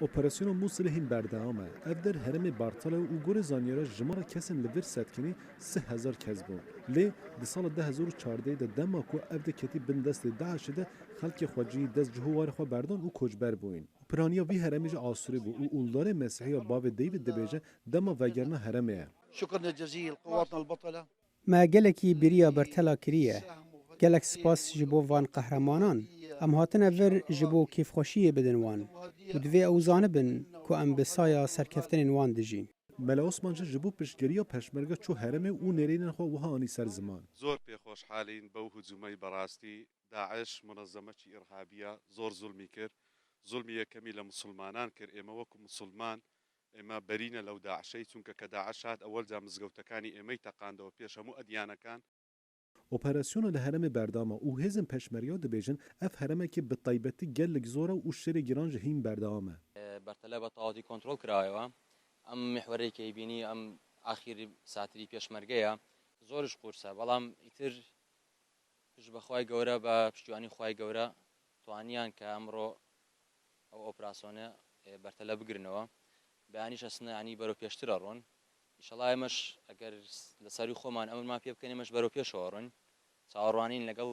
Operasyona Musil hîn berdewame. Ev der herêmê Bartala û gorê zanyara jimara kesên li vir setkinî 3000 kes bû. Lê di sala 2014 de dema ku ev de ketî bin destê Daişê de xelkê xweciyî dest ji hûwarê xwe berdan û koçber bûyîn. Piraniya vî herêmê jî asûrî bû û ûndarê Mesîhiya bavê David dibêje dema vegerina herêmê ye. شكرنا جزيل قواتنا البطلة. ما gelekî biriya bertela kiriye. Gelek spas ji bo van qehremanan. Em hatine vir ji bo kêfxweşiyê bidin wan. û divê ew zanibin ku em bi saya serkeftinên wan dijîn. Mele Osman ji bo piştgiriya peşmerge çû herêmê û nêrînên xwe wiha anî ser ziman. زۆر پێخۆشحالین بەو هجوومەی بەڕاستی داعش منەزەمەتی ئیرهابیە زۆر زوڵمی کرد زوڵمی یەکەمی لە مسلمانان کرد ئێمە وەکو مسلمان ئێمە بەرینە لەو داعشەی چونکە کە داعش هات ئەوەلجا مزگەوتەکانی ئێمەی تەقاندەوە پێش هەموو ئەدیانەکان Operasyona li herêmê berdama û hêzên peşmerya dibêjin ev herêmekê bi taybetî gelek zor e û şerê giran ji hîn berdewam e. بەرتەلە تاواتی کۆنتترۆل کرایەوە ئەم محوەرێکی بینی ئەم ئاخیری ساتری پێشمەرگەیە زۆرش قورسە بەڵام ئیتر پشت بەخوای گەورە بە پشتیوانی خوای گەورە توانیان کە ئەمڕۆ ئەو ئۆپراسۆنە بەرتەلە بگرنەوە بەیانیش ئەسنە ینی بەرەو پێشترە ڕۆن ئیشەڵا ئێمەش ئەگەر لەسەری خۆمان ئەومان پێ بکەین ئێمەش بەرەو پێشەوە ڕۆین چاوەڕوانین لەگەڵ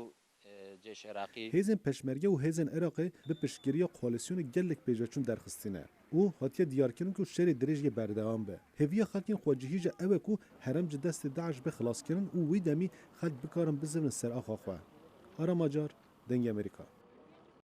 جێش عێراقی Hêzên peşmerge û hêzên Iraqê bi piştgiriya koalîsyonê gelek pêşveçûn derxistîne û hatiye diyarkirin ku şerê dirêj yê berdewam be. Hêviya xelkên xwecihî ji ew e ku herem ji destê Daeş bi xilaskirin û wî demî xelk bikarin bizivin ser axa xwe. Ara Macar, Dengê Amerîka.